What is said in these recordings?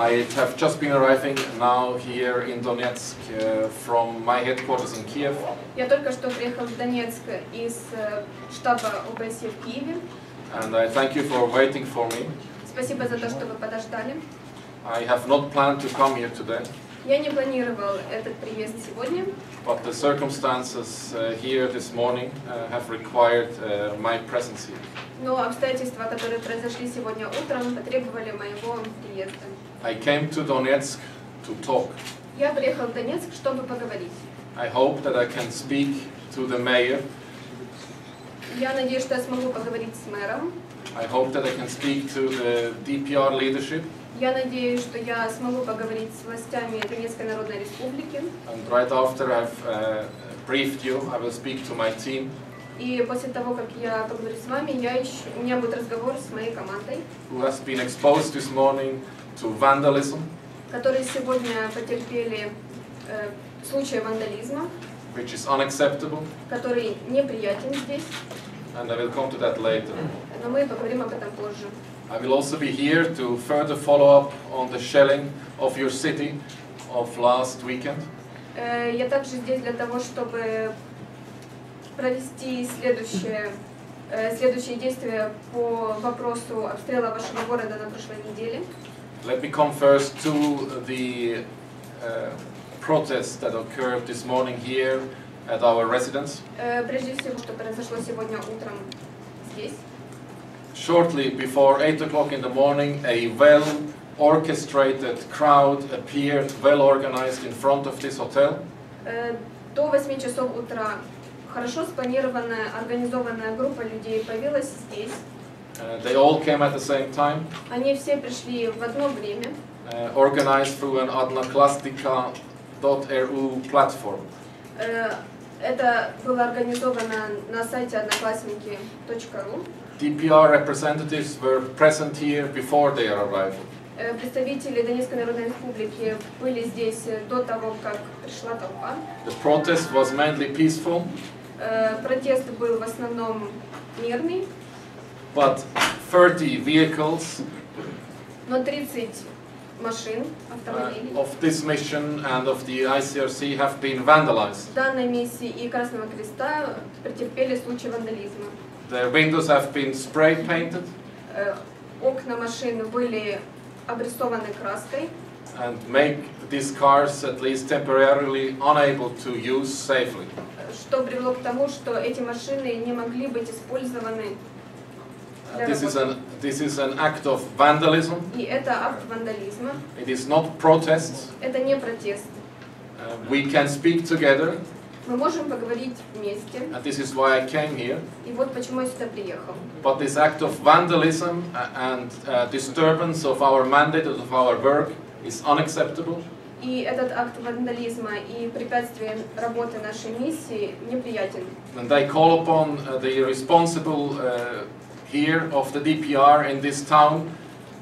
I have just been arriving now here in Donetsk from my headquarters in Kiev. Я только что приехал в Донецк из штаба ОБСЕ в Киеве. And I thank you for waiting for me. Спасибо за то, что вы подождали. I have not planned to come here today. Я не планировал этот приезд сегодня. But the circumstances here this morning have required my presence here. Но обстоятельства, которые произошли сегодня утром, потребовали моего приезда. I came to Donetsk to talk. Я приехал в Донецк, чтобы поговорить. I hope that I can speak to the mayor. Я надеюсь, что я смогу поговорить с мэром. I hope that I can speak to the DPR leadership. Я надеюсь, что я смогу поговорить с властями Донецкой Народной Республики. And right after I've briefed you, I will speak to my team. И после того, как я поговорю с вами, у меня будет разговор с моей командой, Who has been exposed this morning to vandalism, которые сегодня потерпели случай вандализма, which is unacceptable, который неприятен здесь. and I will come to that later. Но мы поговорим об этом позже. I will also be here to further follow up on the shelling of your city of last weekend. Я также здесь для того, чтобы провести следующие действия по вопросу обстрела вашего города на прошлой неделе. Let me come first to the protests that occurred this morning here at our residence. Прежде всего, что произошло сегодня утром здесь. Shortly before 8 o'clock in the morning, a well-orchestrated crowd appeared, well-organized in front of this hotel. До 8 часов утра хорошо спланированная, организованная группа людей появилась здесь. They all came at the same time. Они все пришли в одно время. Organized through an одноклассника.ру platform. Это было организовано на сайте одноклассники.ру. DPR representatives were present here before their arrival. Представители Донецкой Народной Республики были здесь до того, как пришла толпа. The protest was mainly peaceful. Протест был в основном мирный. But 30 vehicles Но 30 машин, автомобилей of this mission and of the ICRC have been vandalized. данной миссии и Красного Креста претерпели случай вандализма. Their windows have been spray painted. Окна машин были обрисованы краской. And make these cars at least temporarily unable to use safely. Что привело к тому, что эти машины не могли быть использованы для работы. This is an act of vandalism. И это акт вандализма. It is not protest. Это не протест. We can speak together. Мы можем поговорить вместе. And this is why I came here. И вот почему я сюда приехал. But this act of vandalism and disturbance of our mandate, of our work, is unacceptable. И этот акт вандализма и препятствие работы нашей миссии неприятен. And I call upon the responsible here of the DPR in this town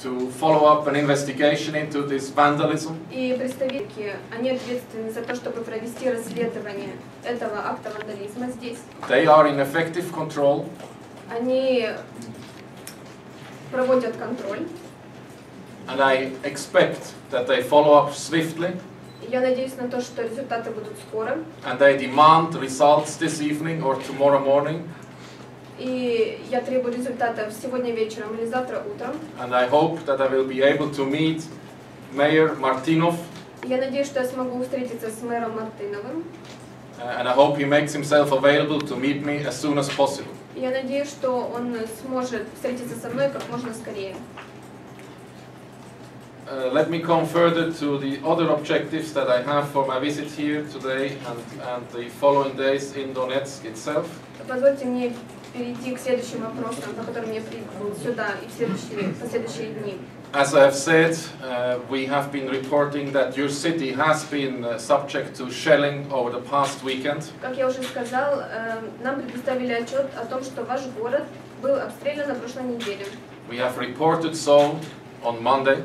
to follow up an investigation into this vandalism. И представители, они ответственны за то, чтобы провести расследование этого акта вандализма здесь. They are in effective control. Они проводят контроль. And I expect that they follow up swiftly. Я надеюсь на то, что результаты будут скоро. And they demand results this evening or tomorrow morning. И я требую результатов сегодня вечером или завтра утром. And I hope that I will be able to meet Mayor Martinov. Я надеюсь, что я смогу встретиться с мэром Мартыновым. And I hope he makes himself available to meet me as soon as possible. Я надеюсь, что он сможет встретиться со мной как можно скорее. Let me come further to the other objectives that I have for my visit here today and the following days in Donetsk itself. Позвольте мне перейти к следующим вопросам, по которым я прибыл сюда и в последующие дни. As I have said, we have been reporting that your city has been subject to shelling over the past weekend. Как я уже сказал, нам предоставили отчет о том, что ваш город был обстрелян на прошлой неделе. We have reported so on Monday.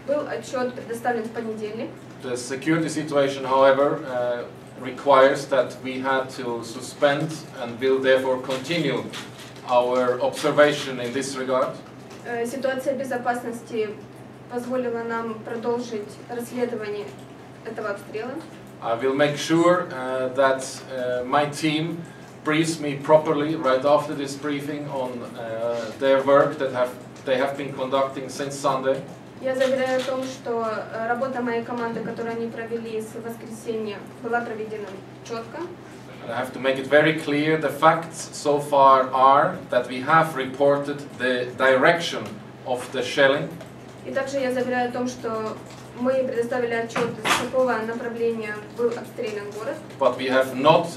Был отчет предоставлен в понедельник. The security situation, however, requires that we had to suspend and will therefore continue our observation in this regard. Ситуация безопасности позволило нам продолжить расследование этого обстрела. I will make sure that my team briefs me properly right after this briefing on their work that they have been conducting since Sunday. Я заверяю о том, что работа моей команды, которую они провели с воскресенья, была проведена четко. And I have to make it very clear, the facts so far are that we have reported the direction of the shelling. И также я заверяю о том, что мы предоставили отчет, с какого направления был обстрелян город. But we have not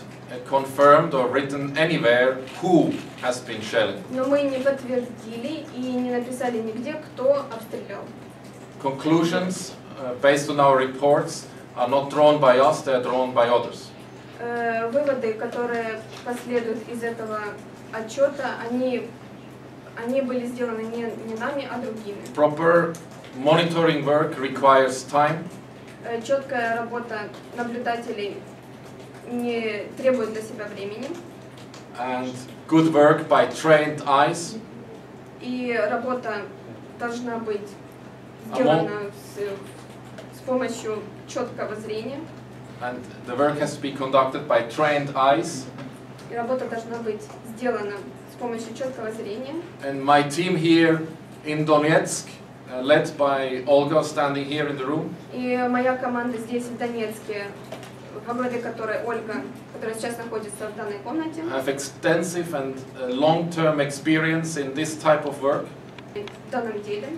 confirmed or written anywhere who has been shelling. Но мы не подтвердили и не написали нигде, кто обстрелял. Conclusions based on our reports are not drawn by us, they are drawn by others. Выводы, которые последуют из этого отчета, они были сделаны не нами, а другими. Proper monitoring work requires time. Четкая работа наблюдателей не требует для себя времени. And good work by trained eyes. И работа должна быть сделана с помощью четкого зрения. And the work has to be conducted by trained eyes. И работа должна быть сделана с помощью четкого зрения. And my team here in Donetsk, led by Olga, standing here in the room. И моя команда здесь, в Донецке, во главе которой Ольга, которая сейчас находится в данной комнате. Have extensive and long-term experience in this type of work. В данном деле.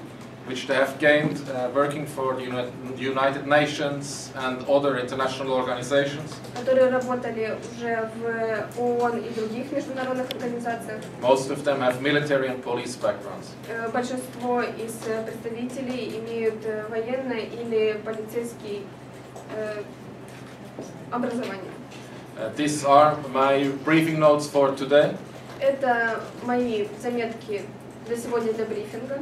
Which they have gained working for the United Nations and other international organizations. Которые работали уже в ООН и других международных организациях. Most of them have military and police backgrounds. Большинство из представителей имеют военное или полицейское образование. These are my briefing notes for today. Это мои заметки для сегодня для брифинга.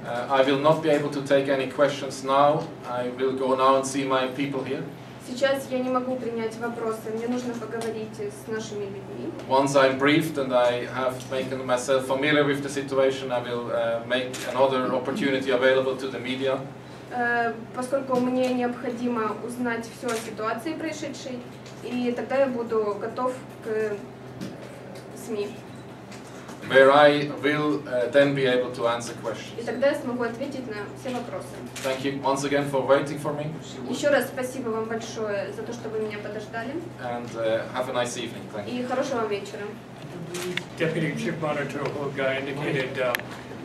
I will not be able to take any questions now. I will go now and see my people here. Сейчас я не могу принять вопросы. Мне нужно поговорить с нашими людьми. Once I'm briefed and I have made myself familiar with the situation, I will make another opportunity available to the media. Поскольку мне необходимо узнать все о ситуации происшедшей, и тогда я буду готов к СМИ. Where I will then be able to answer questions. И тогда я смогу ответить на все вопросы. Thank you once again for waiting for me. Еще раз спасибо вам большое за то, что вы меня подождали. And have a nice evening. Thank you. И хорошего вам вечера. Deputy Chief Monitor Hug indicated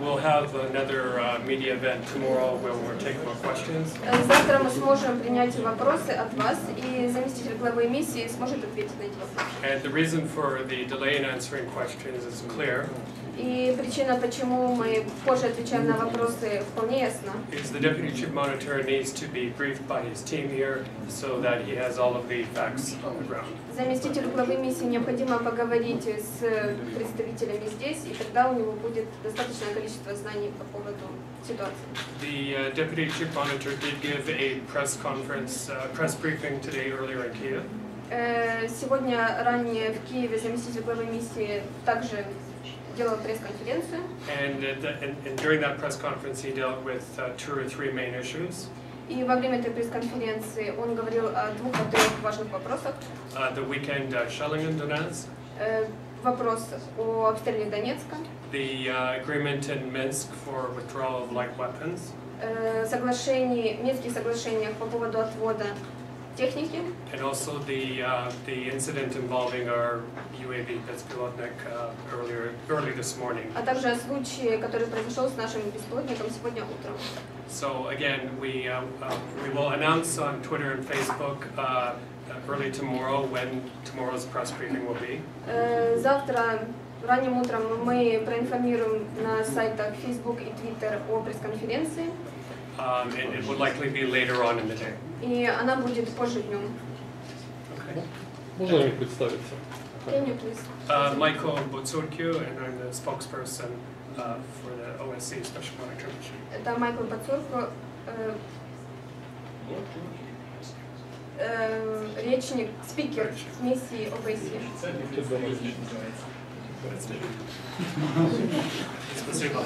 we'll have another media event tomorrow where we'll take more questions. Завтра мы сможем принять вопросы от вас, и заместитель главы миссии сможет ответить на эти вопросы. And the reason for the delay in answering questions is clear. И причина, почему мы позже отвечаем на вопросы, вполне ясна. Is the Deputy Chief Monitor needs to be briefed by his team here so that he has all of the facts on the ground. Заместителю главы миссии необходимо поговорить с представителями здесь, и тогда у него будет достаточное количество знаний по поводу ситуации. The Deputy Chief Monitor did give a press briefing today earlier in Kiev. Сегодня ранее в Киеве заместитель главы миссии также делал пресс-конференцию. And during that press conference he dealt with 2 or 3 main issues. И во время этой пресс-конференции он говорил о 2-3 важных вопросах. The weekend shelling in Donetsk. Вопрос о обстреле Донецка. The agreement in Minsk for withdrawal of light weapons. Минские соглашения по поводу отвода техники. And also the incident involving our UAV беспилотник early this morning. А также о случае, который произошел с нашим беспилотником сегодня утром. So again, we will announce on Twitter and Facebook early tomorrow when tomorrow's press briefing will be. Завтра ранним утром мы проинформируем на сайтах Facebook и Twitter о пресс-конференции. And it would likely be later on in the day. И она будет позже днем. Okay. Можно ли представиться? Michael Butsurkiu, and I'm the spokesperson for the OSCE Special Monitor Mission. Это Майкл Бацурко, речник, спикер миссии ОБСЕ. Спасибо.